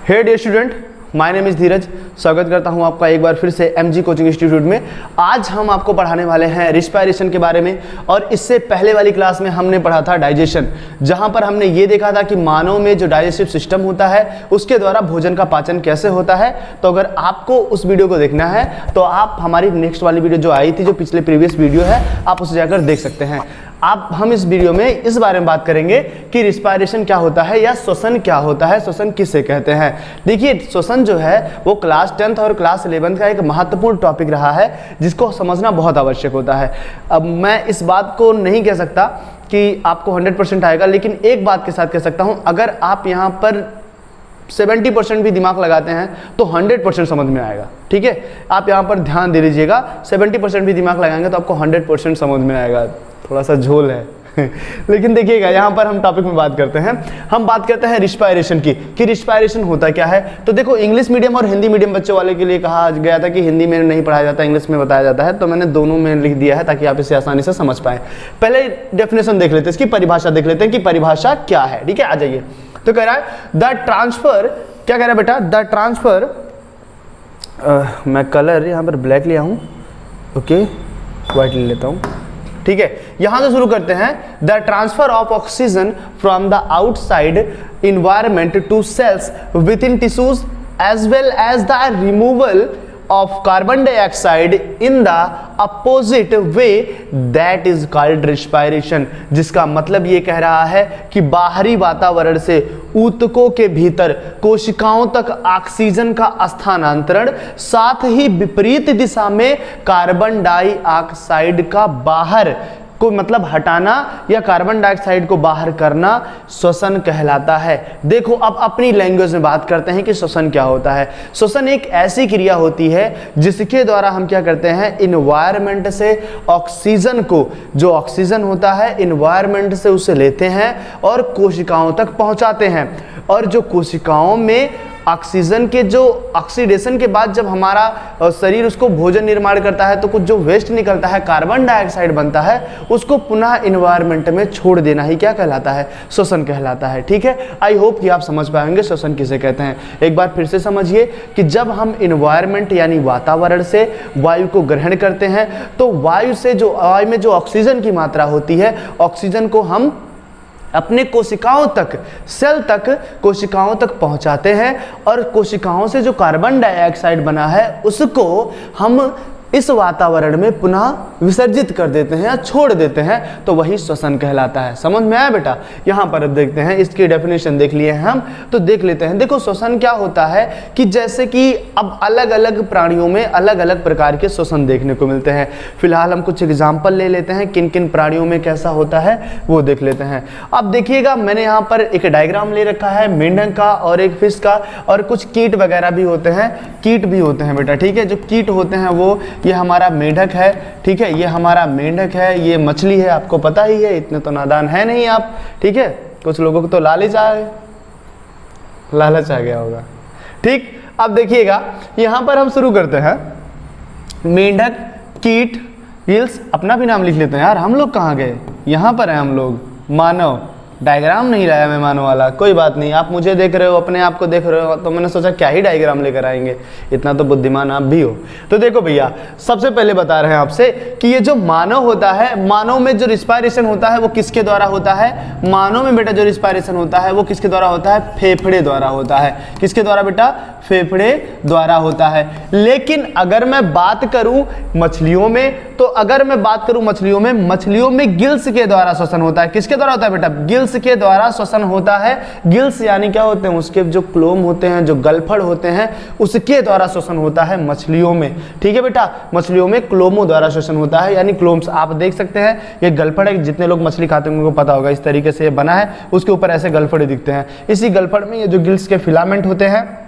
Hey dear student, my name is Dheeraj. स्वागत करता हूं आपका एक बार फिर से एमजी कोचिंग इंस्टीट्यूट में। आज हम आपको पढ़ाने वाले हैं रिस्पायरेशन के बारे में। और इससे पहले वाली क्लास में हमने पढ़ा था डाइजेशन, जहां पर हमने ये देखा था कि मानव में जो डाइजेस्टिव सिस्टम होता है उसके द्वारा भोजन का पाचन कैसे होता है। तो अगर आपको उस वीडियो को देखना है तो आप हमारी नेक्स्ट वाली वीडियो जो आई थी, जो पिछले प्रीवियस वीडियो है, आप उसे जाकर देख सकते हैं। हम इस वीडियो में इस बारे में बात करेंगे कि रिस्पायरेशन क्या होता है या श्वसन क्या होता है, श्वसन किसे कहते हैं। देखिए, श्वसन जो है वो क्लास 10th और क्लास 11th का एक महत्वपूर्ण टॉपिक रहा है, जिसको समझना बहुत आवश्यक होता है। अब मैं इस बात को नहीं कह सकता कि आपको 100% आएगा, लेकिन एक बात के साथ कह सकता हूं, अगर आप यहाँ पर 70% भी दिमाग लगाते हैं तो 100% समझ में आएगा। ठीक है, आप यहाँ पर ध्यान दे लीजिएगा। 70% भी दिमाग लगाएंगे तो आपको 100% समझ में आएगा। थोड़ा सा झोल है लेकिन देखिएगा, यहाँ पर हम टॉपिक में बात करते हैं। हम बात करते हैं रिस्पायरेशन की, कि रिस्पायरेशन होता क्या है। तो देखो, इंग्लिश मीडियम और हिंदी मीडियम बच्चों वाले के लिए कहा गया था कि हिंदी में नहीं पढ़ाया जाता, इंग्लिश में बताया जाता है। तो मैंने दोनों में लिख दिया है ताकि आप इसे आसानी से समझ पाएं। पहले डेफिनेशन देख लेते हैं, इसकी परिभाषा देख लेते हैं कि परिभाषा क्या है। ठीक है, आ जाइए। तो कह रहा है द ट्रांसफर, क्या कह रहा है बेटा, द ट्रांसफर, मैं कलर यहाँ पर ब्लैक लिया हूँ, ओके, व्हाइट ले लेता हूँ। ठीक है, यहां से शुरू करते हैं। The transfer of oxygen from the outside environment to cells within tissues as well as the removal of carbon dioxide in the opposite way, that is called respiration। जिसका मतलब ये कह रहा है कि बाहरी वातावरण से ऊतकों के भीतर कोशिकाओं तक ऑक्सीजन का स्थानांतरण, साथ ही विपरीत दिशा में कार्बन डाइऑक्साइड का बाहर को मतलब हटाना या कार्बन डाइऑक्साइड को बाहर करना श्वसन कहलाता है। देखो, अब अपनी लैंग्वेज में बात करते हैं कि श्वसन क्या होता है। श्वसन एक ऐसी क्रिया होती है जिसके द्वारा हम क्या करते हैं, इन्वायरमेंट से ऑक्सीजन को, जो ऑक्सीजन होता है इन्वायरमेंट से उसे लेते हैं और कोशिकाओं तक पहुंचाते हैं। और जो कोशिकाओं में ऑक्सीजन के जो ऑक्सीडेशन के बाद जब हमारा शरीर उसको भोजन निर्माण करता है तो कुछ जो वेस्ट निकलता है, कार्बन डाइऑक्साइड बनता है, उसको पुनः इन्वायरमेंट में छोड़ देना ही क्या कहलाता है, श्वसन कहलाता है। ठीक है, आई होप कि आप समझ पाएंगे श्वसन किसे कहते हैं। एक बार फिर से समझिए कि जब हम इन्वायरमेंट यानी वातावरण से वायु को ग्रहण करते हैं तो वायु में जो ऑक्सीजन की मात्रा होती है, ऑक्सीजन को हम अपने कोशिकाओं तक, सेल तक, कोशिकाओं तक पहुंचाते हैं और कोशिकाओं से जो कार्बन डाइऑक्साइड बना है उसको हम इस वातावरण में पुनः विसर्जित कर देते हैं या छोड़ देते हैं, तो वही श्वसन कहलाता है। समझ में आया बेटा? यहाँ पर अब देखते हैं, इसकी डेफिनेशन देख लिए हैं हम, तो देख लेते हैं। देखो, श्वसन क्या होता है कि जैसे कि अब अलग अलग प्राणियों में अलग अलग प्रकार के श्वसन देखने को मिलते हैं। फिलहाल हम कुछ एग्जाम्पल ले लेते हैं, किन किन प्राणियों में कैसा होता है वो देख लेते हैं। अब देखिएगा, मैंने यहाँ पर एक डायग्राम ले रखा है मेंढक का और एक फिश का, और कुछ कीट वगैरह भी होते हैं, कीट भी होते हैं बेटा। ठीक है, जो कीट होते हैं वो, ये हमारा मेंढक है, ठीक है, ये हमारा मेंढक है, ये मछली है, आपको पता ही है, इतने तो नादान है नहीं आप। ठीक है, कुछ लोगों को तो लालच आ गया होगा। ठीक, अब देखिएगा, यहां पर हम शुरू करते हैं। मेंढक, कीट, गिल्स, अपना भी नाम लिख लेते हैं यार। हम लोग कहाँ गए, यहां पर है हम लोग। मानव, डायग्राम नहीं लाया मैं मानव वाला, कोई बात नहीं, आप मुझे देख रहे हो, अपने आप को देख रहे हो, तो मैंने सोचा क्या ही डायग्राम लेकर आएंगे, इतना तो बुद्धिमान आप भी हो। तो देखो भैया, सबसे पहले बता रहे हैं आपसे कि ये जो मानव होता है, मानव में जो रिस्पायरेशन होता है वो किसके द्वारा होता है। मानव में बेटा जो रिस्पायरेशन होता है वो किसके द्वारा होता है, फेफड़े द्वारा होता है। किसके द्वारा बेटा, फेफड़े द्वारा होता है। लेकिन अगर मैं बात करूं मछलियों में, तो अगर मैं बात करूं मछलियों में गिल्स के द्वारा श्वसन होता है। किसके द्वारा होता है बेटा, गिल्स के द्वारा श्वसन होता है। गिल्स यानी क्या होते हैं, उसके जो क्लोम होते हैं, जो गलफड़ होते हैं, उसके द्वारा श्वसन होता है मछलियों में। ठीक है बेटा, मछलियों में क्लोमों द्वारा श्वसन होता है, यानी क्लोम्स। आप देख सकते हैं ये गलफड़ है, जितने लोग मछली खाते हैं उनको पता होगा, इस तरीके से ये बना है, उसके ऊपर ऐसे गलफड़े दिखते हैं। इसी गलफड़ में ये जो गिल्स के फिलामेंट होते हैं,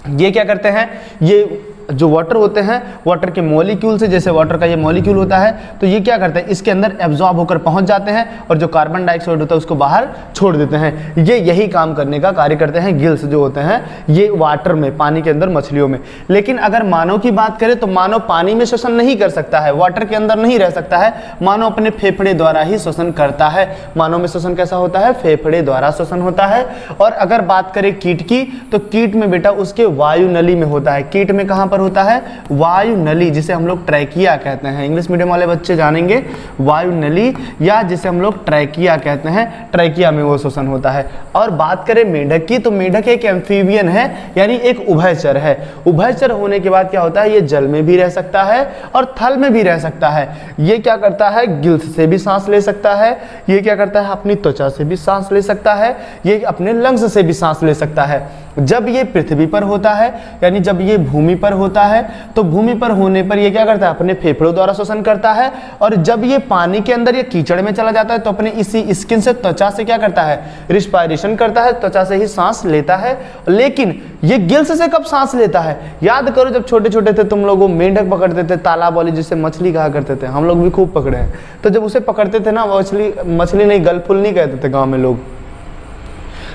ये क्या करते हैं, ये जो वाटर होते हैं, वाटर के मॉलिक्यूल से, जैसे वाटर का ये मॉलिक्यूल होता है, तो ये क्या करते हैं, इसके अंदर एब्जॉर्ब होकर पहुंच जाते हैं और जो कार्बन डाइऑक्साइड होता है उसको बाहर छोड़ देते हैं। ये यही काम करने का कार्य करते हैं गिल्स जो होते हैं ये वाटर में, पानी के अंदर, मछलियों में। लेकिन अगर मानव की बात करें तो मानव पानी में श्वसन नहीं कर सकता है, वाटर के अंदर नहीं रह सकता है, मानव अपने फेफड़े द्वारा ही श्वसन करता है। मानव में श्वसन कैसा होता है, फेफड़े द्वारा श्वसन होता है। और अगर बात करें कीट की, तो कीट में बेटा उसके वायु नली में होता है। कीट में कहां पर होता है, वायु नली, जिसे हम लोग ट्रैकिया कहते हैं। इंग्लिश मीडियम वाले बच्चे जानेंगे वायु नली, या जिसे हम लोग ट्रैकिया कहते हैं, ट्रैकिया में वो श्वसन होता है। और बात करें मेंढक की, तो मेंढक एक एम्फीबियन है, यानी एक उभयचर है। उभयचर होने के बाद क्या होता है, ये जल में भी रह सकता है और थल में भी रह सकता है। ये क्या करता है, गिल्स से भी सांस ले सकता है, ये क्या करता है, अपनी त्वचा से भी सांस ले सकता है, ये अपने लंग्स से भी सांस ले सकता है। जब ये पृथ्वी पर होता है, यानी जब ये भूमि पर होता है, तो भूमि पर होने पर ये क्या करता है, अपने फेफड़ों द्वारा श्वसन करता है। और जब ये पानी के अंदर या कीचड़ में चला जाता है तो अपने इसी स्किन से, त्वचा से क्या करता है, रिस्पायरेशन करता है, त्वचा से ही सांस लेता है। लेकिन ये गिल्स से कब सांस लेता है, याद करो जब छोटे छोटे थे तुम लोग मेंढक पकड़ते थे, तालाब वाली जिसे मछली कहा करते थे, हम लोग भी खूब पकड़े हैं। तो जब उसे पकड़ते थे ना, मछली नहीं, गलफुल नहीं कहते थे गाँव में लोग।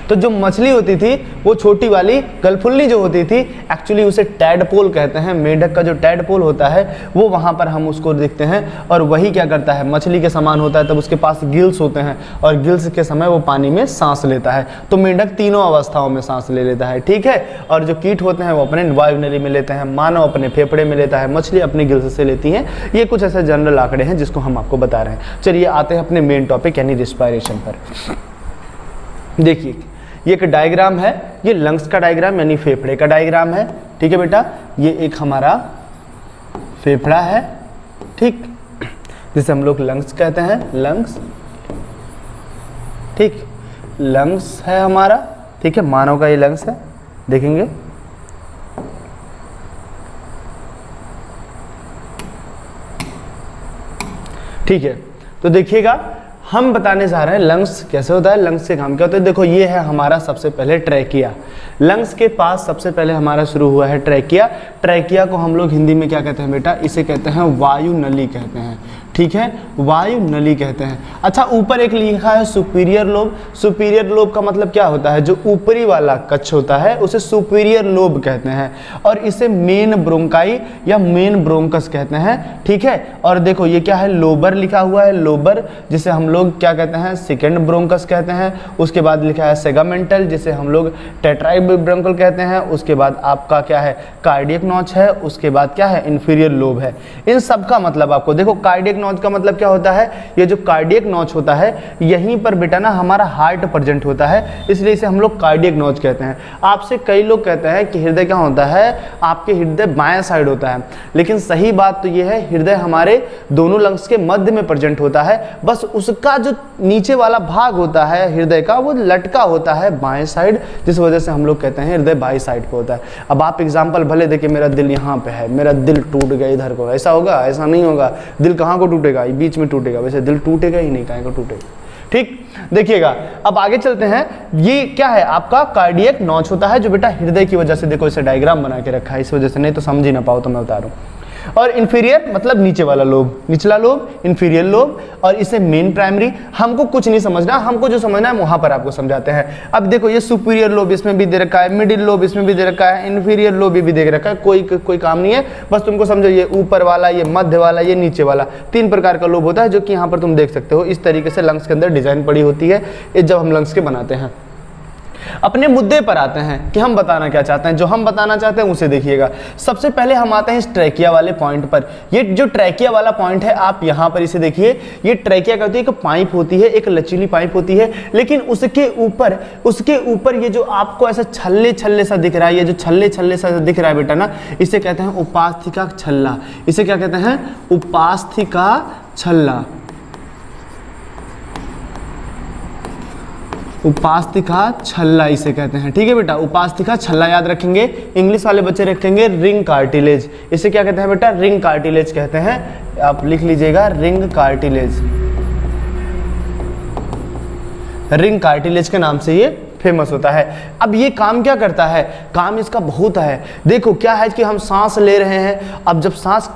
तो जो मछली होती थी वो छोटी वाली गलफुल्ली जो होती थी, एक्चुअली उसे टैडपोल कहते हैं। मेंढक का जो टैडपोल होता है वो वहाँ पर हम उसको देखते हैं, और वही क्या करता है, मछली के समान होता है। तब उसके पास गिल्स होते हैं और गिल्स के समय वो पानी में सांस लेता है। तो मेंढक तीनों अवस्थाओं में सांस ले लेता है, ठीक है। और जो कीट होते हैं वो अपने वायु नली में लेते हैं, मानव अपने फेफड़े में लेता है, मछली अपने गिल्स से लेती हैं। ये कुछ ऐसे जनरल आंकड़े हैं जिसको हम आपको बता रहे हैं। चलिए आते हैं अपने मेन टॉपिक यानी रिस्पायरेशन पर। देखिए ये एक डायग्राम है, ये लंग्स का डायग्राम यानी फेफड़े का डायग्राम है, ठीक है बेटा। ये एक हमारा फेफड़ा है, ठीक, जिसे हम लोग लंग्स कहते हैं, लंग्स, ठीक, लंग्स है हमारा, ठीक है। मानव का ये लंग्स है, देखेंगे, ठीक है। तो देखिएगा हम बताने जा रहे हैं लंग्स कैसे होता है, लंग्स के काम क्या होता है। देखो ये है हमारा सबसे पहले ट्रैकिया, लंग्स के पास सबसे पहले हमारा शुरू हुआ है ट्रैकिया। ट्रैकिया को हम लोग हिंदी में क्या कहते हैं बेटा, इसे कहते हैं वायु नली कहते हैं, ठीक है, वायु नली कहते हैं। अच्छा ऊपर एक लिखा है सुपीरियर लोब। सुपीरियर लोब का मतलब क्या होता है, जो ऊपरी वाला कक्ष होता है उसे सुपीरियर लोब कहते हैं, और इसे मेन ब्रोंकाई या मेन ब्रोंकस कहते हैं, ठीक है। और देखो ये क्या है, लोबर लिखा हुआ है, लोबर जिसे हम लोग क्या कहते हैं, सेकेंड ब्रोंकस कहते हैं। उसके बाद लिखा है सेगामेंटल, जिसे हम लोग टेट्राइब्रोंकल कहते हैं। उसके बाद आपका क्या है, कार्डियक नॉच है। उसके बाद क्या है, इंफीरियर लोब है। इन सब का मतलब आपको देखो, कार्डियक नॉच का मतलब क्या होता है, ये जो कार्डियक नॉच होता है यहीं पर बेटा ना हमारा हार्ट प्रेजेंट होता है, इसलिए इसे हम लोग कार्डियक नॉच कहते हैं। आपसे कई लोग कहते हैं कि हृदय क्या होता है, आपके हृदय बाएं साइड होता है, लेकिन सही बात तो ये है हृदय हमारे दोनों लंग्स के मध्य में प्रेजेंट होता है। बस उसका जो नीचे वाला भाग होता है हृदय का वो लटका होता है बाएं साइड, जिस वजह से हम लोग कहते हैं हृदय बाएं साइड पे होता है। अब आप एग्जांपल भले देखिए, मेरा दिल यहाँ पे है, मेरा दिल टूट गया इधर को, ऐसा होगा? ऐसा नहीं होगा। दिल कहाँ को टूटेगा, ये बीच में टूटेगा, वैसे दिल टूटेगा ही नहीं, कहीं को टूटेगा, ठीक। देखिएगा अब आगे चलते हैं। ये क्या है, आपका कार्डियक नॉच होता है, जो बेटा हृदय की वजह से, देखो इसे डायग्राम बना के रखा है इस वजह से, नहीं तो समझ ही ना पाओ तो मैं बता रहा हूं। और इंफीरियर मतलब नीचे वाला लोब, निचला लोब, इंफीरियर लोब, और इसे मेन प्राइमरी। हमको कुछ नहीं समझना, हमको जो समझना है वहां पर आपको समझाते हैं। अब देखो ये सुपीरियर लोब इसमें भी दे रखा है, मिडिल लोब इसमें भी दे रखा है, इंफीरियर लोब भी दे रखा है, कोई काम नहीं है, बस तुमको समझो ये ऊपर वाला, ये मध्य वाला, ये नीचे वाला, 3 प्रकार का लोब होता है, जो कि यहाँ पर तुम देख सकते हो। इस तरीके से लंग्स के अंदर डिजाइन पड़ी होती है ये जब हम लंग्स के बनाते हैं। अपने मुद्दे पर आते हैं कि हम बताना क्या चाहते हैं। जो हम बताना चाहते हैं उसे देखिएगा। सबसे पहले हम आते हैं इस ट्रैकिया वाले पॉइंट पर। ये जो ट्रैकिया वाला पॉइंट है, आप यहाँ पर इसे देखिए, ये ट्रैकिया कहती है, एक पाइप होती है, एक लचीली पाइप होती है, लेकिन उसके ऊपर ये जो आपको ऐसा छल्ले छल्ले सा दिख रहा है, ये जो छल्ले छल्ले सा दिख रहा है बेटा ना, इसे कहते हैं उपास्थिका छल्ला। इसे क्या कहते हैं, उपास्थिका छल्ला, उपास्थिका छल्ला इसे कहते हैं, ठीक है बेटा। उपास्थिका छल्ला याद रखेंगे। इंग्लिश वाले बच्चे रखेंगे रिंग कार्टिलेज। इसे क्या कहते हैं बेटा, रिंग कार्टिलेज कहते हैं। आप लिख लीजिएगा रिंग कार्टिलेज, रिंग कार्टिलेज के नाम से ये फेमस होता है। अब ये काम क्या करता है, काम इसका बहुत है। देखो क्या है कि हम सांस ले रहे हैं, अब जब सांस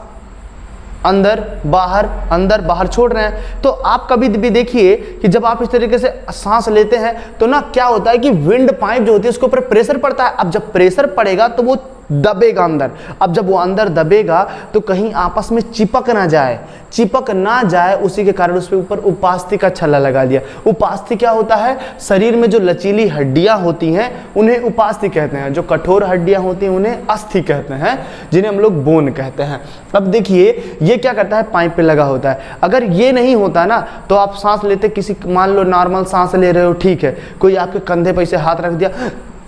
अंदर बाहर छोड़ रहे हैं, तो आप कभी भी देखिए कि जब आप इस तरीके से सांस लेते हैं तो ना क्या होता है कि विंड पाइप जो होती है उसके ऊपर प्रेशर पड़ता है। अब जब प्रेशर पड़ेगा तो वो दबेगा अंदर। अब जब वो अंदर दबेगा तो कहीं आपस में चिपक ना जाए, उसी के कारण उसके ऊपर उपास्थि का छल्ला लगा दिया। उपास्थि क्या होता है, शरीर में जो लचीली हड्डियां होती हैं उन्हें उपास्थि कहते हैं, जो कठोर हड्डियां होती हैं उन्हें अस्थि कहते हैं, जिन्हें हम लोग बोन कहते हैं। अब देखिए ये क्या करता है, पाइप पे लगा होता है। अगर ये नहीं होता ना तो आप सांस लेते, किसी मान लो नॉर्मल सांस ले रहे हो, ठीक है, कोई आपके कंधे पे ऐसे हाथ रख दिया,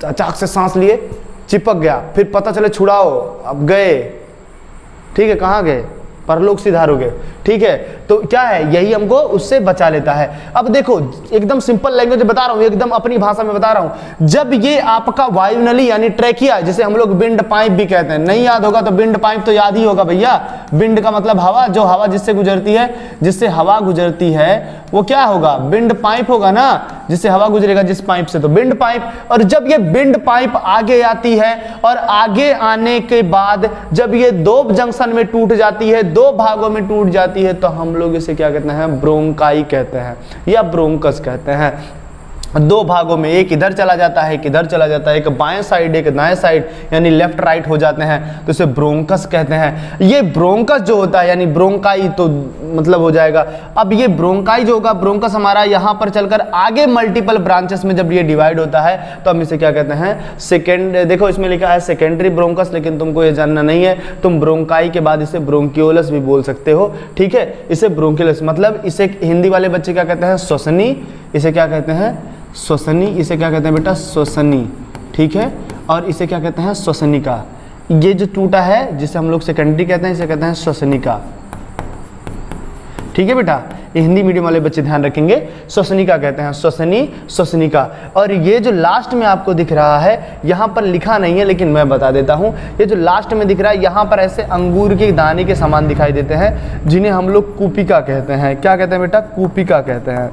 अचानक से सांस लिए, चिपक गया, फिर पता चले छुड़ाओ, अब गए, ठीक है, कहाँ गए, परलोक सिधार हो गए, ठीक है। तो क्या है, यही हमको उससे बचा लेता है। अब देखो एकदम सिंपल लैंग्वेज बता रहा हूं, एकदम अपनी भाषा में बता रहा हूं। जब ये आपका वायुनली यानी ट्रैकिया, जिसे हम लोग विंड पाइप भी कहते हैं, नहीं याद होगा तो विंड पाइप तो याद ही होगा भैया। विंड का मतलब हवा, जो हवा जिससे हवा गुजरती है वो क्या होगा, विंड पाइप होगा ना, जिससे हवा गुजरेगा जिस पाइप से, तो विंड पाइप। और जब ये विंड पाइप आगे आती है और आगे आने के बाद जब ये दो जंक्शन में टूट जाती है, दो भागों में टूट जाती है, तो हम लोग इसे क्या कहते हैं, ब्रोंकाई कहते हैं या ब्रोंकस कहते हैं। दो भागों में, एक इधर चला जाता है, एक इधर चला जाता है, एक बाएं साइड एक दाएं साइड, यानी लेफ्ट राइट हो जाते हैं, तो इसे ब्रोंकस कहते हैं। ये ब्रोंकस जो होता है यानी ब्रोंकाई तो मतलब हो जाएगा। अब ये ब्रोंकाई जो होगा, ब्रोंकस हमारा यहाँ पर चलकर आगे मल्टीपल ब्रांचेस में जब ये डिवाइड होता है तो हम इसे क्या कहते हैं, सेकेंड, देखो इसमें लिखा है सेकेंडरी ब्रोंकस, लेकिन तुमको ये जानना नहीं है, तुम ब्रोंकाई के बाद इसे ब्रोंकियोलस भी बोल सकते हो, ठीक है। इसे ब्रोंकियोलस मतलब इसे हिंदी वाले बच्चे क्या कहते हैं, श्वसनी, इसे क्या कहते हैं, श्वसनी, इसे क्या कहते हैं बेटा, श्वसनी, ठीक है। और इसे क्या कहते हैं, श्वसनिका। ये जो टूटा है जिसे हम लोग सेकेंडरी कहते हैं, इसे कहते हैं श्वसनिका, ठीक है बेटा। ये हिंदी मीडियम वाले बच्चे ध्यान रखेंगे, श्वसनिका कहते हैं, श्वसनिका। और ये जो लास्ट में आपको दिख रहा है, यहाँ पर लिखा नहीं है लेकिन मैं बता देता हूँ, ये जो लास्ट में दिख रहा है यहाँ पर ऐसे अंगूर के दाने के समान दिखाई देते हैं, जिन्हें हम लोग कूपिका कहते हैं। क्या कहते हैं बेटा, कूपिका कहते हैं।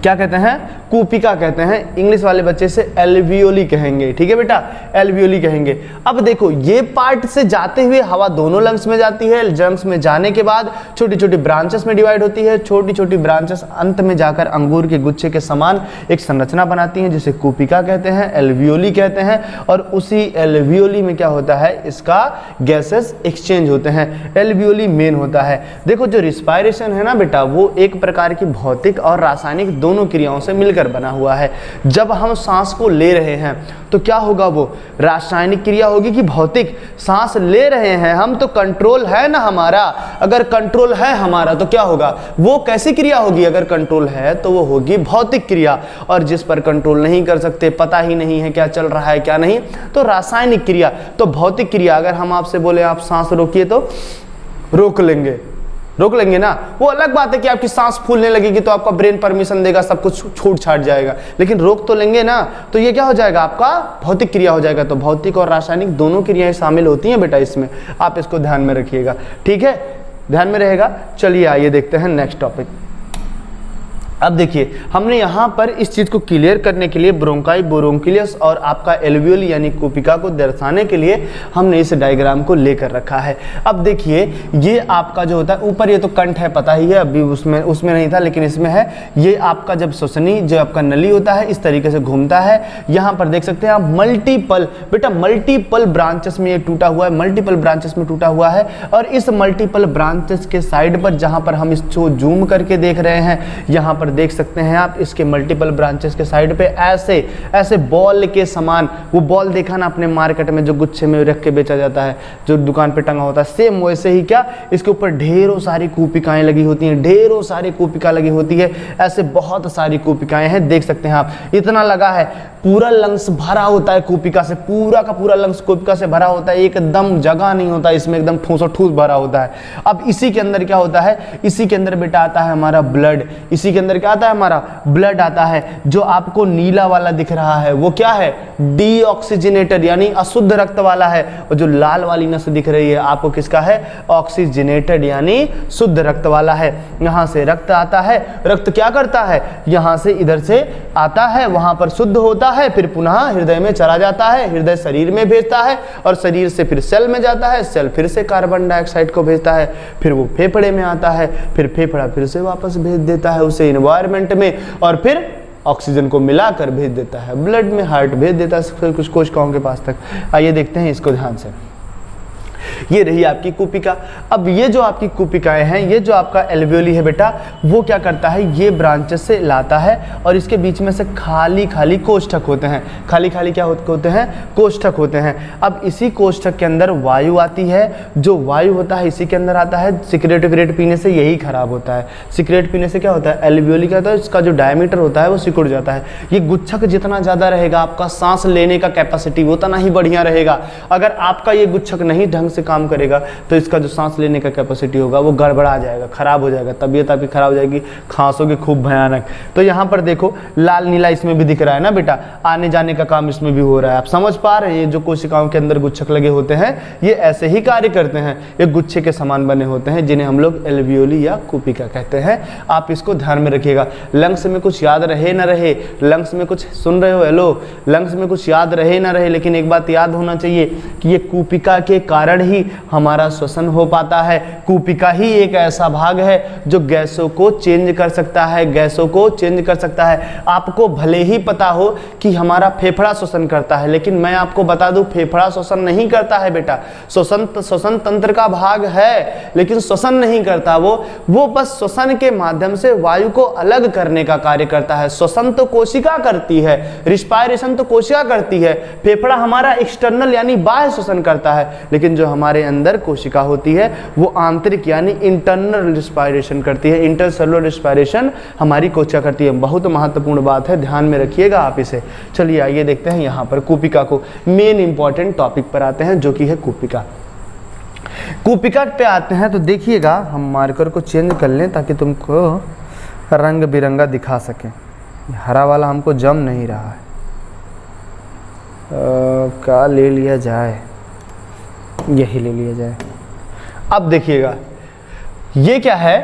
क्या कहते हैं, कूपिका कहते हैं। इंग्लिश वाले बच्चे से एल्वियोली कहेंगे, ठीक है बेटा, एल्वियोली कहेंगे। अब देखो ये पार्ट से जाते हुए हवा दोनों लंग्स में जाती है, लंग्स में जाने के बाद छोटी छोटी ब्रांचेस में डिवाइड होती है, छोटी छोटी ब्रांचेस अंत में जाकर अंगूर के गुच्छे के समान एक संरचना बनाती हैं, जिसे कूपिका कहते हैं, एल्वियोली कहते हैं। और उसी एल्वियोली में क्या होता है, इसका गैसेस एक्सचेंज होते हैं, एल्वियोली मेन होता है। देखो जो रिस्पायरेशन है ना बेटा, वो एक प्रकार की भौतिक और रासायनिक दोनों क्रियाओं से मिलकर बना हुआ है। जब हम सांस को ले रहे हैं तो क्या होगा, वो रासायनिक क्रिया होगी कि भौतिक। सांस ले रहे हैं हम तो कंट्रोल है ना हमारा, अगर कंट्रोल है हमारा तो क्या होगा, वो कैसी क्रिया होगी, अगर कंट्रोल है तो वो होगी भौतिक क्रिया। और जिस पर कंट्रोल नहीं कर सकते, पता ही नहीं है क्या चल रहा है क्या नहीं, तो रासायनिक क्रिया। तो भौतिक क्रिया, अगर हम आपसे बोले आप सांस रोकिए तो रोक लेंगे ना। वो अलग बात है कि आपकी सांस फूलने लगेगी तो आपका ब्रेन परमिशन देगा, सब कुछ छूट छाट जाएगा, लेकिन रोक तो लेंगे ना। तो ये क्या हो जाएगा, आपका भौतिक क्रिया हो जाएगा। तो भौतिक और रासायनिक दोनों क्रियाएं शामिल होती हैं बेटा इसमें, आप इसको ध्यान में रखिएगा, ठीक है, ध्यान में रहेगा। चलिए आइए देखते हैं नेक्स्ट टॉपिक। अब देखिए हमने यहाँ पर इस चीज़ को क्लियर करने के लिए ब्रोंकाई, ब्रोंकियस और आपका एल्वियोली यानी कूपिका को दर्शाने के लिए हमने इस डायग्राम को लेकर रखा है। अब देखिए ये आपका जो होता है, ऊपर ये तो कंठ है, पता ही है, अभी उसमें नहीं था लेकिन इसमें है। ये आपका जब श्वसनी जो आपका नली होता है इस तरीके से घूमता है। यहाँ पर देख सकते हैं आप मल्टीपल, बेटा मल्टीपल ब्रांचेस में ये टूटा हुआ है, मल्टीपल ब्रांचेस में टूटा हुआ है। और इस मल्टीपल ब्रांचेस के साइड पर जहाँ पर हम इसको जूम करके देख रहे हैं, यहाँ पर देख सकते हैं आप इसके मल्टीपल ब्रांचेस के साइड पे ऐसे बॉल के समान, वो बॉल देखा ना अपने मार्केट में जो गुच्छे में रख के बेचा जाता है, जो दुकान पे टंगा होता है, सेम वैसे ही क्या इसके ऊपर ढेरों सारी कूपिकाएं लगी होती हैं, ढेरों सारी कूपिका लगी होती है। ऐसे बहुत सारी कूपिकाएं हैं, देख सकते हैं आप, इतना लगा है। पूरा लंग्स भरा होता है कूपिका से, पूरा का पूरा लंग्स कूपिका से भरा होता है, एकदम जगह नहीं होता इसमें, एकदम ठूस ठूस भरा होता है। अब इसी के अंदर क्या होता है, इसी के अंदर बेटा आता है हमारा ब्लड, इसी के अंदर क्या आता है हमारा ब्लड आता है। जो आपको नीला वाला दिख रहा है वो क्या है, डीऑक्सीजनेटेड यानी अशुद्ध रक्त वाला है, और जो लाल वाली नस दिख रही है आपको किसका है, ऑक्सीजनेटेड यानी शुद्ध रक्त वाला है। यहां से रक्त आता है, रक्त क्या करता है, यहां से इधर से आता है, वहां पर शुद्ध होता है, फिर पुनः हृदय में चला जाता है, हृदय शरीर में भेजता है, और शरीर से फिर सेल में जाता है, सेल फिर से कार्बन डाइऑक्साइड को भेजता है, फिर वो फेफड़े में आता है, फिर फेफड़ा फिर से वापस भेज देता है उसे एनवायरनमेंट में, और फिर ऑक्सीजन को मिलाकर भेज देता है ब्लड में, हार्ट भेज देता है कुछ कोशिकाओं के पास तक। आइए देखते हैं इसको ध्यान से। ये रही आपकी कूपिका। अब ये जो आपकी कूपिकाएं हैं, ये जो आपका एल्वियोली है बेटा, वो क्या करता है, ये ब्रांचेस से लाता है और इसके बीच में से खाली खाली कोष्ठक होते हैं। खाली खाली क्या होते हैं, कोष्ठक होते हैं। अब इसी कोष्ठक के अंदर वायु आती है, जो वायु होता है इसी के अंदर आता है। सिगरेट विगरेट पीने से यही खराब होता है। सिगरेट पीने से क्या होता है, एल्वियोली क्या होता है, इसका जो डायमीटर होता है वो सिकुड़ जाता है। ये गुच्छक जितना ज़्यादा रहेगा, आपका सांस लेने का कैपेसिटी उतना ही बढ़िया रहेगा। अगर आपका ये गुच्छक नहीं ढंग से काम करेगा तो इसका जो सांस लेने का कैपेसिटी होगा वो गड़बड़ा जाएगा, खराब हो जाएगा, तबीयत आपकी खराब हो जाएगी, खांसोगे खूब भयानक। तो यहाँ पर देखो लाल नीला इसमें भी दिख रहा है ना बेटा, आने जाने का काम इसमें भी हो रहा है। आप समझ पा रहे हैं, ये जो कोशिकाओं के अंदर गुच्छक लगे होते हैं ये ऐसे ही कार्य करते हैं। ये गुच्छे के समान बने होते हैं जिन्हें हम लोग एल्वियोली या कूपिका कहते हैं। आप इसको ध्यान में रखिएगा। लंग्स में कुछ याद रहे ना रहे, लंग्स में कुछ सुन रहे हो, हेलो, लंग्स में कुछ याद रहे ना रहे, लेकिन एक बात याद होना चाहिए कि ये कूपिका के कारण ही हमारा श्वसन हो पाता है। कूपिका ही एक ऐसा भाग है जो गैसों को चेंज कर सकता है, गैसों को चेंज कर सकता है। आपको भले ही पता हो कि हमारा फेफड़ा श्वसन करता है, लेकिन मैं आपको बता दूं फेफड़ा श्वसन नहीं करता है बेटा। श्वसन तंत्र का भाग है लेकिन श्वसन नहीं करता। वो बस श्वसन के माध्यम से वायु को अलग करने का कार्य करता है। श्वसन तो कोशिका करती है, रिस्पायरेशन तो कोशिका करती है। फेफड़ा हमारा एक्सटर्नल यानी बाह्य श्वसन करता है, लेकिन जो हमारे अंदर कोशिका होती है वो आंतरिक यानी इंटरनल रिस्पायरेशन करती है। इंटरसेलुलर रिस्पायरेशन हमारी कोशिका करती है। बहुत महत्वपूर्ण बात है, ध्यान में रखिएगा आप इसे। चलिए आइए देखते हैं यहाँ पर कूपिका को। मेन इंपॉर्टेंट टॉपिक पर आते हैं जो कि है कूपिका। कूपिका पे आते हैं तो देखिएगा, हम मार्कर को चेंज कर लें ताकि तुमको रंग बिरंगा दिखा सकें। हरा वाला हमको जम नहीं रहा है, क्या ले लिया जाए, यही ले लिया जाए। अब देखिएगा ये क्या है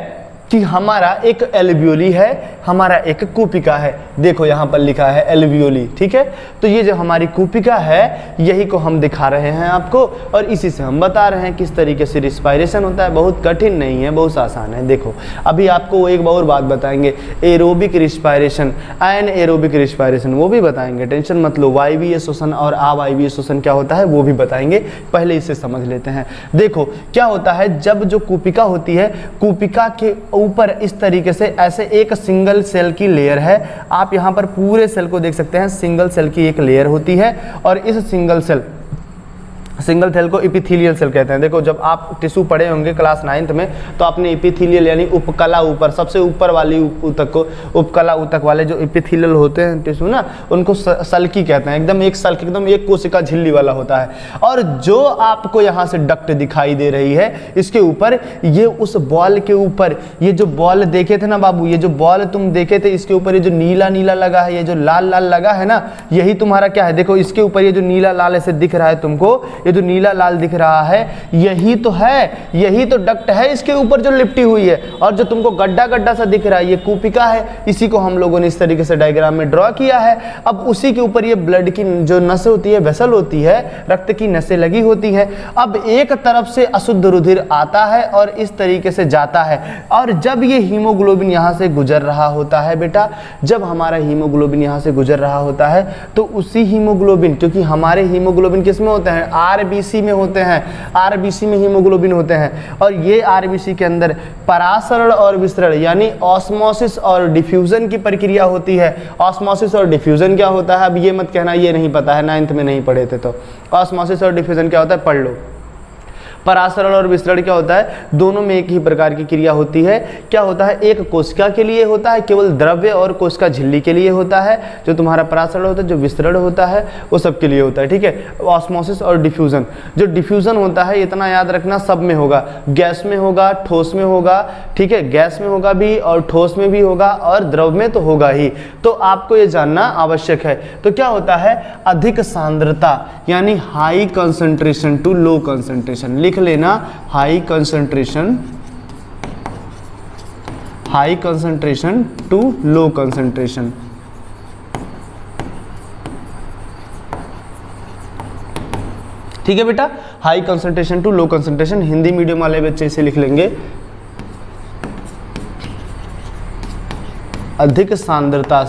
कि हमारा एक एल्वियोली है, हमारा एक कूपिका है। देखो यहाँ पर लिखा है एल्वियोली, ठीक है। तो ये जो हमारी कूपिका है यही को हम दिखा रहे हैं आपको, और इसी से हम बता रहे हैं किस तरीके से रिस्पायरेशन होता है। बहुत कठिन नहीं है, बहुत आसान है। देखो अभी आपको एक और बात बताएंगे, एरोबिक रिस्पायरेशन, एनाएरोबिक रिस्पायरेशन, वो भी बताएंगे, टेंशन मत लो। वायवीय श्वसन और अवायवीय श्वसन क्या होता है वो भी बताएंगे, पहले इसे समझ लेते हैं। देखो क्या होता है, जब जो कूपिका होती है, कूपिका के ऊपर इस तरीके से ऐसे एक सिंगल सेल की लेयर है। आप यहाँ पर पूरे सेल को देख सकते हैं, सिंगल सेल की एक लेयर होती है, और इस सिंगल सेल को इपिथेलियल सेल कहते हैं। देखो जब आप टिश्यू पढ़े होंगे क्लास 9th में तो आपने इपिथेलियल यानी उपकला ऊपर, सबसे ऊपर वाली ऊतक को, उपकला ऊतक वाले जो इपिथेलियल होते हैं टिश्यू ना, उनको सल्की कहते हैं। एकदम एक सल्की, एकदम एक कोशिका झिल्ली वाला होता है। और जो आपको यहाँ से डक्ट दिखाई दे रही है, इसके ऊपर ये उस बॉल के ऊपर, ये जो बॉल देखे थे ना बाबू, ये जो बॉल तुम देखे थे, इसके ऊपर ये जो नीला नीला लगा है, ये जो लाल लाल लगा है ना, यही तुम्हारा क्या है। देखो इसके ऊपर ये जो नीला लाल ऐसे दिख रहा है तुमको, ये जो नीला लाल दिख रहा है यही तो है, यही तो डक्ट है इसके ऊपर जो लिपटी हुई है। और जो तुमको गड्ढा गड्ढा सा दिख रहा है ये कूपिका है। इसी को हम लोगों ने इस तरीके से डायग्राम में ड्रॉ किया है। अब उसी के ऊपर ये ब्लड की जो नसें होती है, वेसल होती है, रक्त की नसें लगी होती है। अब एक तरफ से अशुद्ध रुधिर आता है और इस तरीके से जाता है। और जब ये हीमोग्लोबिन यहाँ से गुजर रहा होता है बेटा, जब हमारा हीमोग्लोबिन यहाँ से गुजर रहा होता है तो उसी हीमोग्लोबिन, क्योंकि हमारे हीमोग्लोबिन किस में होते हैं, आरबीसी में होते हैं, आरबीसी में हीमोग्लोबिन होते हैं। और ये आरबीसी के अंदर परासरण और विसरण यानी ऑस्मोसिस और डिफ्यूजन की प्रक्रिया होती है। ऑस्मोसिस और डिफ्यूजन क्या होता है, अब ये मत कहना ये नहीं पता है, 9th में नहीं पढ़े थे। तो ऑस्मोसिस और डिफ्यूजन क्या होता है, पढ़ लो। परासरण और विसरण क्या होता है, दोनों में एक ही प्रकार की क्रिया होती है। क्या होता है, एक कोशिका के लिए होता है, केवल द्रव्य और कोशिका झिल्ली के लिए होता है। जो तुम्हारा परासरण होता है, जो विसरण होता है, वो सबके लिए होता है, ठीक है। ऑस्मोसिस और डिफ्यूजन, जो डिफ्यूजन होता है इतना याद रखना सब में होगा, गैस में होगा, ठोस में होगा, ठीक है, गैस में होगा भी और ठोस में भी होगा और द्रव में तो होगा ही। तो आपको ये जानना आवश्यक है। तो क्या होता है, अधिक सांद्रता यानी high concentration to low concentration, लिख लेना high concentration to low concentration. ठीक है बेटा, high concentration to low concentration, Hindi medium वाले बच्चे इसे लिख लेंगे अधिक सांद्रता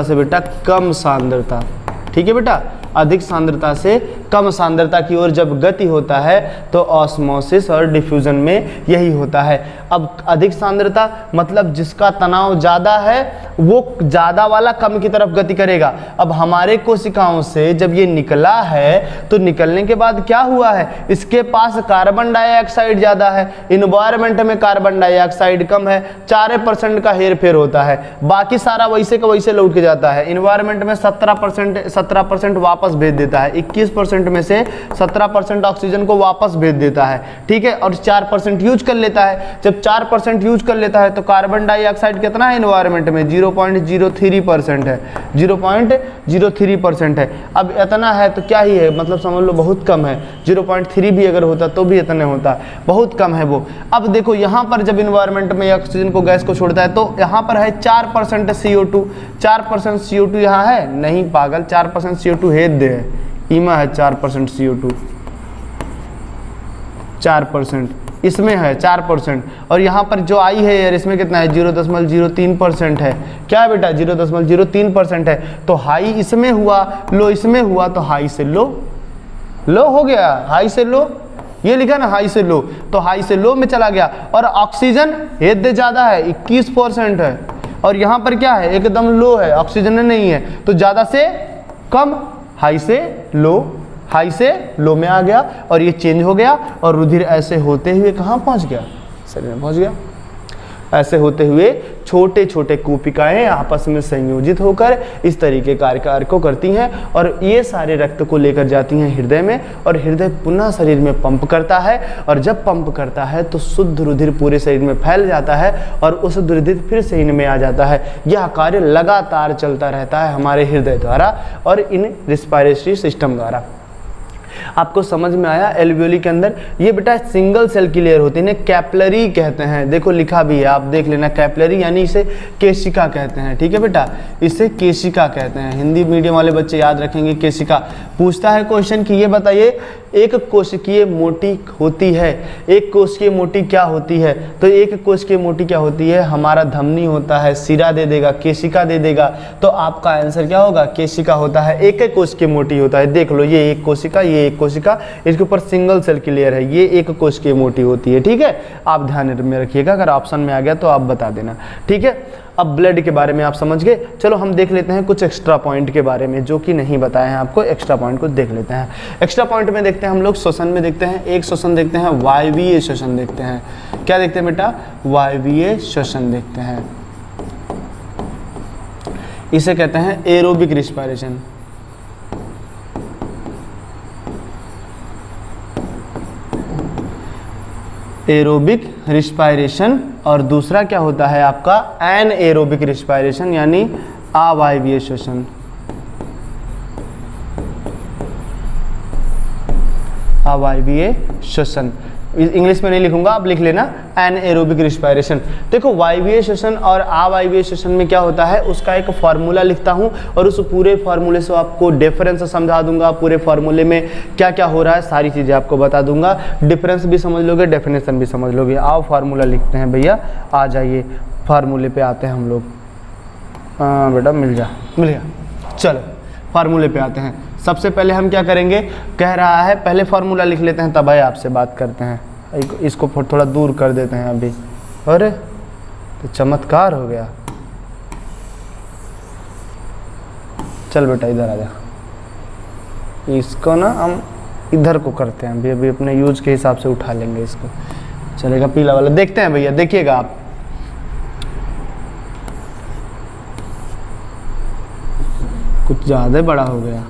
से बेटा कम सांद्रता, ठीक है बेटा, अधिक सांद्रता से कम सांद्रता की ओर जब गति होता है तो ऑस्मोसिस और डिफ्यूजन में यही होता है। अब अधिक सांद्रता मतलब जिसका तनाव ज़्यादा है वो ज़्यादा वाला कम की तरफ गति करेगा। अब हमारे कोशिकाओं से जब ये निकला है तो निकलने के बाद क्या हुआ है, इसके पास कार्बन डाइऑक्साइड ज़्यादा है, इन्वायरमेंट में कार्बन डाइऑक्साइड कम है, 4% का हेर फेर होता है, बाकी सारा वैसे का वैसे लौट के जाता है। इन्वायरमेंट में 17% वापस भेज देता है, 21% में से 17% ऑक्सीजन को वापस भेज देता है, ठीक है, और 4% यूज कर लेता है। जब 4% यूज कर लेता है तो कार्बन डाइऑक्साइड कितना है इन्वायरमेंट में, 0.03% है, 0.03% है। अब इतना है तो क्या ही है, मतलब समझ लो बहुत कम है, 0.3 भी अगर होता तो भी इतने होता, बहुत कम है वो। अब देखो यहाँ पर जब इन्वायरमेंट में ऑक्सीजन को गैस को छोड़ता है तो यहाँ पर है 4% CO2, 4% CO2 यहाँ है नहीं पागल, 4% CO2 हेद दे है, इमा है 4% CO2, 4% इसमें है 4%, और यहाँ पर जो आई है यार इसमें कितना है 0.03% है। क्या है बेटा 0.03% है। तो हाई इसमें हुआ, लो इसमें हुआ, तो हाई से लो, लो हो गया, हाई से लो, ये लिखा ना हाई से लो, तो हाई से लो में चला गया। और ऑक्सीजन हेड ज़्यादा है 21% है, और यहाँ पर क्या है एकदम लो है, ऑक्सीजन नहीं है, तो ज़्यादा से कम, हाई से लो, हाई से लो में आ गया और ये चेंज हो गया, और रुधिर ऐसे होते हुए कहाँ पहुँच गया, शरीर में पहुँच गया। ऐसे होते हुए छोटे छोटे कोशिकाएं आपस में संयोजित होकर इस तरीके कार्य को करती हैं, और ये सारे रक्त को लेकर जाती हैं हृदय में, और हृदय पुनः शरीर में पंप करता है, और जब पंप करता है तो शुद्ध रुधिर पूरे शरीर में फैल जाता है और उस रुधिर फिर से इनमें आ जाता है। यह कार्य लगातार चलता रहता है हमारे हृदय द्वारा और इन रिस्पायरेटरी सिस्टम द्वारा। आपको समझ में आया। एल्वियोली के अंदर ये बेटा सिंगल सेल की लेयर होती है, इन्हें कैपिलरी कहते हैं, देखो लिखा भी है, आप देख लेना, कैपिलरी यानी इसे केशिका कहते हैं, ठीक है बेटा, इसे केशिका कहते हैं। हिंदी मीडियम वाले बच्चे याद रखेंगे केशिका। पूछता है क्वेश्चन कि ये बताइए एक कोशिकीय मोटी होती है, एक कोशिकीय मोटी क्या होती है, तो एक कोशिकीय मोटी क्या होती है, हमारा धमनी होता है, सिरा दे देगा, केशिका दे देगा, तो आपका आंसर क्या होगा, केशिका होता है। एक एक कोशिकीय मोटी होता है, देख लो ये एक कोशिका, ये एक कोशिका, इसके ऊपर सिंगल सेल की लेयर है, ये एक कोशिकीय मोटी होती है, ठीक है। आप ध्यान में रखिएगा, अगर ऑप्शन में आ गया तो आप बता देना, ठीक है। अब ब्लड के बारे में आप समझ गए। चलो हम देख लेते हैं कुछ एक्स्ट्रा पॉइंट के बारे में जो कि नहीं बताए हैं आपको, एक्स्ट्रा पॉइंट कुछ देख लेते हैं। एक्स्ट्रा पॉइंट में देखते हैं हम लोग, श्वसन में देखते हैं, एक श्वसन देखते हैं, वायवीय श्वसन देखते हैं। क्या देखते हैं बेटा, वायवीय श्वसन देखते हैं, इसे कहते हैं एरोबिक रिस्पायरेशन। एरोबिक रिस्पायरेशन, और दूसरा क्या होता है आपका एनएरोबिक रिस्पायरेशन यानी अवायवीय श्वसन। अवायवीय श्वसन इंग्लिश में नहीं लिखूंगा, आप लिख लेना एनएरोबिक रिस्पायरेशन। देखो वायवीय श्वसन और अवायवीय श्वसन में क्या होता है उसका एक फार्मूला लिखता हूं, और उस पूरे फार्मूले से आपको डिफरेंस समझा दूंगा, पूरे फार्मूले में क्या क्या हो रहा है सारी चीज़ें आपको बता दूंगा, डिफरेंस भी समझ लोगे, डेफिनेशन भी समझ लोगे। आओ फार्मूला लिखते हैं भैया, आ जाइए फार्मूले पे आते हैं हम लोग। बेटा मिल गया, चलो फार्मूले पे आते हैं। सबसे पहले हम क्या करेंगे, कह रहा है पहले फार्मूला लिख लेते हैं तब भाई आपसे बात करते हैं। इसको थोड़ा दूर कर देते हैं अभी, अरे तो चमत्कार हो गया। चल बेटा इधर आ जा, इसको ना हम इधर को करते हैं, अभी अभी अपने यूज के हिसाब से उठा लेंगे इसको। चलेगा पीला वाला, देखते हैं भैया, देखिएगा आप। कुछ ज़्यादा बड़ा हो गया।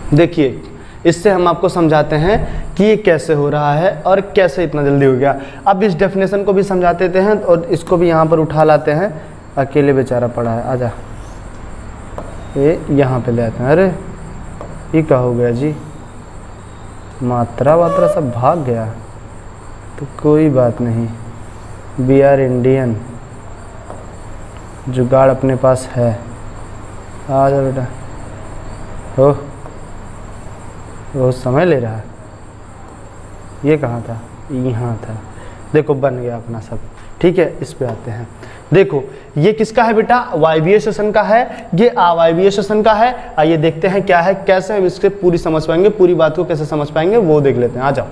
देखिए, इससे हम आपको समझाते हैं कि ये कैसे हो रहा है और कैसे इतना जल्दी हो गया। अब इस डेफिनेशन को भी समझा देते हैं और इसको भी यहाँ पर उठा लाते हैं। अकेले बेचारा पड़ा है, आजा, ये यहाँ पे ले आते हैं। अरे ये क्या हो गया जी, मात्रा वात्रा सब भाग गया, तो कोई बात नहीं, वी आर इंडियन, जुगाड़ अपने पास है। आ जा बेटा, हो बहुत समय ले रहा है। ये कहाँ था, यहाँ था। देखो बन गया अपना सब, ठीक है। इस पे आते हैं। देखो ये किसका है बेटा, वायवीय श्वसन का है, ये अवायवीय श्वसन का है। आइए देखते हैं क्या है, कैसे हम इसके पूरी समझ पाएंगे, पूरी बात को कैसे समझ पाएंगे वो देख लेते हैं। आ जाओ,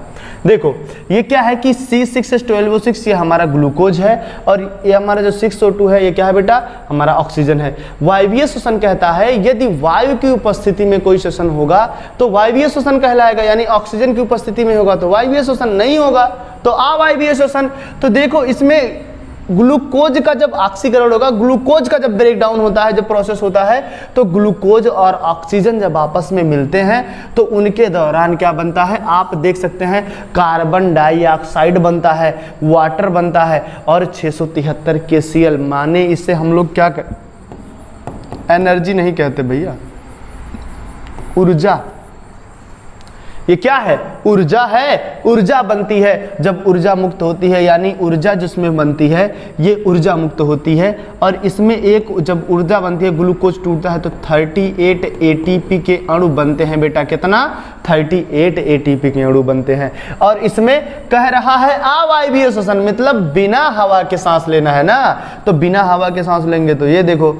देखो ये क्या है कि C6H12O6 ये हमारा ग्लूकोज है और ये हमारा जो 6O2 है ये क्या है बेटा, हमारा ऑक्सीजन है। वायवीय श्वसन कहता है यदि वायु की उपस्थिति में कोई श्वसन होगा तो वायवीय श्वसन कहलाएगा, यानी ऑक्सीजन की उपस्थिति में होगा तो वायवीय श्वसन, नहीं होगा तो अवायवीय श्वसन। तो देखो इसमें ग्लूकोज का जब ऑक्सीकरण होगा, ग्लूकोज का जब ब्रेक डाउन होता है, जब प्रोसेस होता है, तो ग्लूकोज और ऑक्सीजन जब आपस में मिलते हैं तो उनके दौरान क्या बनता है, आप देख सकते हैं कार्बन डाइऑक्साइड बनता है, वाटर बनता है और 673 KCl, माने इससे हम लोग क्या एनर्जी नहीं कहते भैया, ऊर्जा। ये क्या है, ऊर्जा है, ऊर्जा बनती है। जब ऊर्जा मुक्त होती है, यानी ऊर्जा जिसमें बनती है ये ऊर्जा मुक्त होती है और इसमें एक जब ऊर्जा बनती है, ग्लूकोज टूटता है तो 38 ATP के अणु बनते हैं बेटा। कितना, 38 ATP के अणु बनते हैं। और इसमें कह रहा है अवायवीय श्वसन, मतलब बिना हवा के सांस लेना है ना, तो बिना हवा के सांस लेंगे तो ये देखो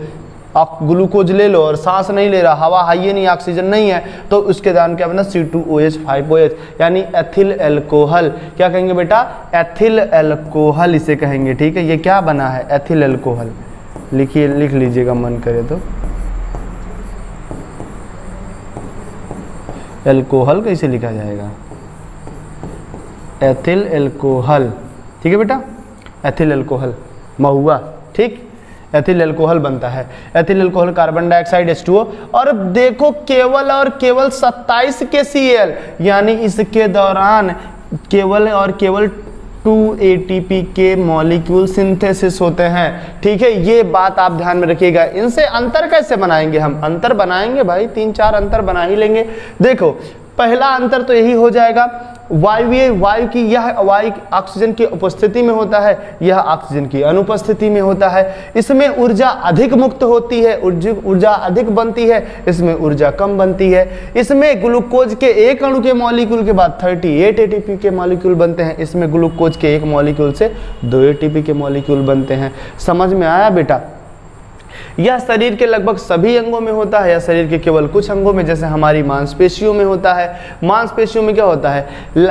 आप ग्लूकोज ले लो और सांस नहीं ले रहा, हवा है नहीं, ऑक्सीजन नहीं है, तो उसके दान क्या बना, C2OH5OH, यानी एथिल एल्कोहल। क्या कहेंगे बेटा, एथिल एल्कोहल इसे कहेंगे, ठीक है। ये क्या बना है, एथिल एल्कोहल। लिखिए, लिख लीजिएगा मन करे तो। एल्कोहल कैसे लिखा जाएगा, एथिल एल्कोहल, ठीक है बेटा, एथिल एल्कोहल, महुआ, ठीक। एथिल एल्कोहल बनता है, ethyl alcohol carbon dioxide H2O, और देखो केवल और केवल 27 KCl, यानी इसके दौरान केवल और केवल 2 ATP के मॉलिक्यूल सिंथेसिस होते हैं, ठीक है। ये बात आप ध्यान में रखिएगा। इनसे अंतर कैसे बनाएंगे, हम अंतर बनाएंगे भाई, 3-4 अंतर बना ही लेंगे। देखो पहला अंतर तो यही हो जाएगा, वायु की यह वायु ऑक्सीजन की उपस्थिति में होता है, यह ऑक्सीजन की अनुपस्थिति में होता है। इसमें ऊर्जा अधिक मुक्त होती है, ऊर्जा अधिक बनती है, इसमें ऊर्जा कम बनती है। इसमें ग्लूकोज के एक अणु के मॉलिक्यूल के बाद 38 ATP के मॉलिक्यूल बनते हैं, इसमें ग्लूकोज के एक मॉलिक्यूल से 2 ATP के मॉलिक्यूल बनते हैं। समझ में आया बेटा। यह शरीर के लगभग सभी अंगों में होता है या शरीर के केवल कुछ अंगों में, जैसे हमारी मांसपेशियों में होता है। मांसपेशियों में क्या होता है,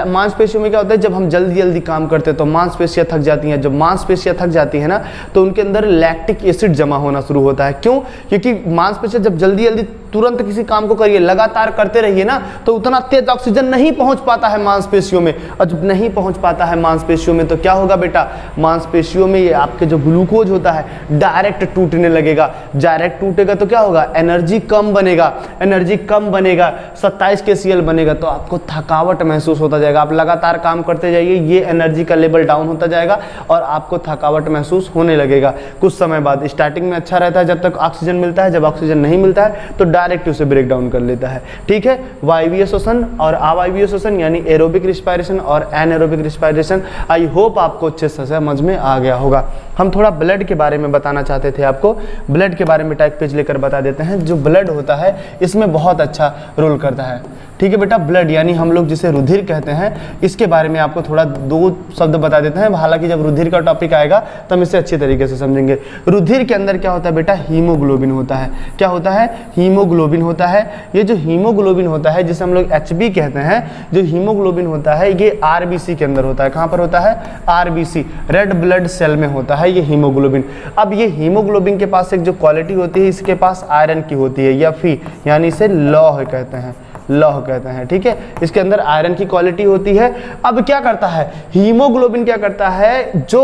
मांसपेशियों में क्या होता है, जब हम जल्दी जल्दी काम करते हैं तो मांसपेशियां थक जाती हैं। जब मांसपेशियां थक जाती है ना तो उनके अंदर लैक्टिक एसिड जमा होना शुरू होता है। क्यों? क्योंकि मांसपेशियां जब जल्दी जल्दी तुरंत किसी काम को करिए, लगातार करते रहिए ना, तो उतना तेज ऑक्सीजन नहीं पहुंच पाता है मांसपेशियों में, और जब नहीं पहुंच पाता है मांसपेशियों में तो क्या होगा बेटा, मांसपेशियों में ये आपके जो ग्लूकोज होता है डायरेक्ट टूटने लगेगा। डायरेक्ट टूटेगा तो क्या होगा, एनर्जी कम बनेगा। एनर्जी कम बनेगा, 27 kcal बनेगा, तो आपको थकावट महसूस होता जाएगा। आप लगातार काम करते जाइए, ये एनर्जी का लेवल डाउन होता जाएगा और आपको थकावट महसूस होने लगेगा। कुछ समय बाद स्टार्टिंग में अच्छा रहता है जब तक ऑक्सीजन मिलता है, जब ऑक्सीजन नहीं मिलता है तो डायरेक्ट उसे ब्रेक डाउन कर लेता है। ठीक है, वायवीय श्वसन और अवायवीय श्वसन यानी एरोबिक रिस्पायरेशन और एनएरोबिक रिस्पायरेशन। आई होप आपको अच्छे से समझ में आ गया होगा। हम थोड़ा ब्लड के बारे में बताना चाहते थे आपको, ब्लड के बारे में टाइप पेज लेकर बता देते हैं। जो ब्लड होता है इसमें बहुत अच्छा रोल करता है। ठीक है बेटा, ब्लड यानी हम लोग जिसे रुधिर कहते हैं, इसके बारे में आपको थोड़ा 2 शब्द बता देते हैं। हालांकि जब रुधिर का टॉपिक आएगा तो हम इसे अच्छी तरीके से समझेंगे। रुधिर के अंदर क्या होता है बेटा, हीमोग्लोबिन होता है। क्या होता है, हीमोग्लोबिन होता है। ये जो हीमोग्लोबिन होता है जिसे हम लोग HB कहते हैं, जो हीमोग्लोबिन होता है ये RBC के अंदर होता है। कहाँ पर होता है, RBC, रेड ब्लड सेल में होता है ये हीमोग्लोबिन। अब ये हीमोग्लोबिन के पास एक जो क्वालिटी होती है, इसके पास आयरन की होती है या फी यानी इसे लौह कहते हैं, लौह कहते हैं। ठीक है, इसके अंदर आयरन की क्वालिटी होती है। अब क्या करता है हीमोग्लोबिन, क्या करता है, जो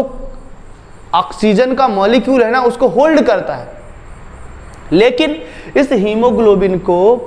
ऑक्सीजन का मॉलिक्यूल है ना उसको होल्ड करता है। लेकिन इस हीमोग्लोबिन को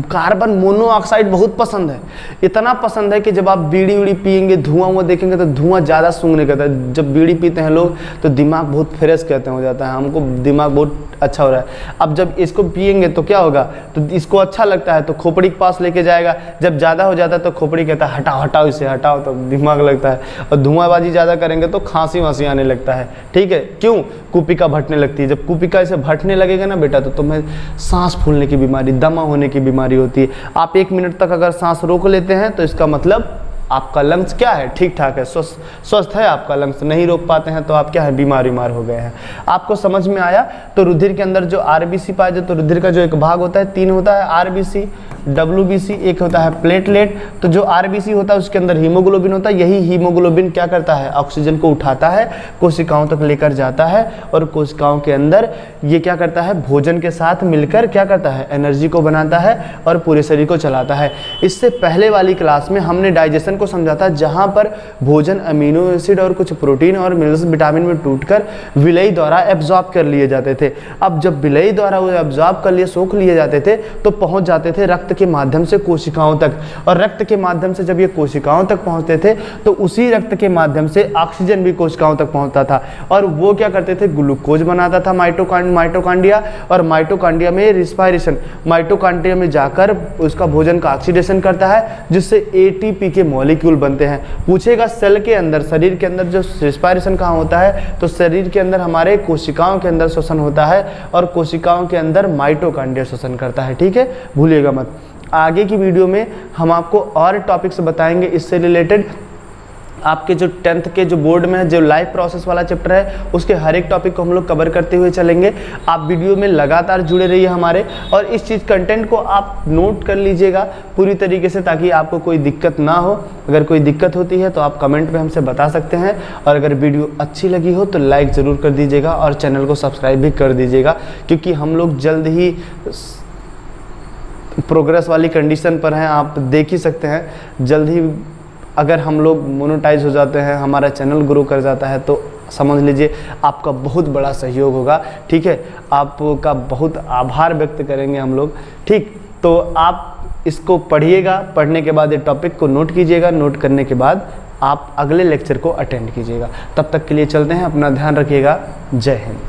कार्बन मोनोऑक्साइड बहुत पसंद है। इतना पसंद है कि जब आप बीड़ी उड़ी पियेंगे, धुआं देखेंगे तो धुआं ज़्यादा सूंघने करता है। जब बीड़ी पीते हैं लोग तो दिमाग बहुत फ्रेश कहते हैं हो जाता है, हमको दिमाग बहुत अच्छा हो रहा है। अब जब इसको पियेंगे तो क्या होगा, तो इसको अच्छा लगता है तो खोपड़ी के पास लेके जाएगा। जब ज़्यादा हो जाता है तो खोपड़ी कहता है हटाओ हटाओ इसे हटाओ, तो दिमाग लगता है। और धुआंबाजी ज़्यादा करेंगे तो खांसी वांसी आने लगता है। ठीक है, क्यों, कुपिका भटने लगती है। जब कुपिका इसे भटने लगेगा ना बेटा तो तुम्हें सांस फूलने की बीमारी, दमा होने की बीमारी होती है। आप 1 मिनट तक अगर सांस रोक लेते हैं तो इसका मतलब आपका लंग्स क्या है, ठीक ठाक है, स्वस्थ है आपका लंग्स। नहीं रोक पाते हैं तो आप क्या है, बीमार हो गए हैं। आपको समझ में आया। तो रुधिर के अंदर जो RBC पाया जाए, तो रुधिर का जो एक भाग होता है 3 होता है, RBC, WBC, एक होता है प्लेटलेट। तो जो RBC होता है उसके अंदर हीमोग्लोबिन होता है। यही हीमोग्लोबिन क्या करता है, ऑक्सीजन को उठाता है, कोशिकाओं तक लेकर जाता है और कोशिकाओं के अंदर ये क्या करता है, भोजन के साथ मिलकर क्या करता है, एनर्जी को बनाता है और पूरे शरीर को चलाता है। इससे पहले वाली क्लास में हमने डाइजेशन को समझा था, जहां पर भोजन अमीनो एसिड और कुछ प्रोटीन और मिनरल्स विटामिन में टूटकर विलेय द्वारा एब्जॉर्ब कर लिए जाते थे। अब जब विलेय द्वारा वो एब्जॉर्ब कर लिए, सोख लिए जाते थे तो पहुंच जाते थे रक्त के माध्यम से कोशिकाओं तक, और रक्त के माध्यम से जब ये कोशिकाओं तक पहुंचते थे तो उसी रक्त के माध्यम से ऑक्सीजन भी कोशिकाओं तक पहुंचता था और वो क्या करते थे, ग्लूकोज बनाता था माइटोकॉन्ड्रिया, और माइटोकॉन्ड्रिया में रिस्पायरेशन, माइटोकॉन्ड्रिया में जाकर उसका भोजन का ऑक्सीडेशन करता है जिससे ATP के मॉलिक्यूल बनते हैं। पूछेगा सेल के अंदर, शरीर के अंदर जो रिस्पायरेशन कहाँ होता है, तो शरीर के अंदर हमारे कोशिकाओं के अंदर श्वसन होता है और कोशिकाओं के अंदर माइटोकॉन्ड्रिया श्वसन करता है। ठीक है, भूलिएगा मत। आगे की वीडियो में हम आपको और टॉपिक्स बताएंगे इससे रिलेटेड। आपके जो 10th के जो बोर्ड में है, जो लाइफ प्रोसेस वाला चैप्टर है, उसके हर एक टॉपिक को हम लोग कवर करते हुए चलेंगे। आप वीडियो में लगातार जुड़े रहिए हमारे, और इस चीज़ कंटेंट को आप नोट कर लीजिएगा पूरी तरीके से, ताकि आपको कोई दिक्कत ना हो। अगर कोई दिक्कत होती है तो आप कमेंट में हमसे बता सकते हैं, और अगर वीडियो अच्छी लगी हो तो लाइक ज़रूर कर दीजिएगा और चैनल को सब्सक्राइब भी कर दीजिएगा, क्योंकि हम लोग जल्द ही प्रोग्रेस वाली कंडीशन पर हैं। आप देख ही सकते हैं, जल्द ही अगर हम लोग मोनेटाइज हो जाते हैं, हमारा चैनल ग्रो कर जाता है, तो समझ लीजिए आपका बहुत बड़ा सहयोग होगा। ठीक है, आपका बहुत आभार व्यक्त करेंगे हम लोग। ठीक, तो आप इसको पढ़िएगा, पढ़ने के बाद ये टॉपिक को नोट कीजिएगा, नोट करने के बाद आप अगले लेक्चर को अटेंड कीजिएगा। तब तक के लिए चलते हैं, अपना ध्यान रखिएगा। जय हिंद।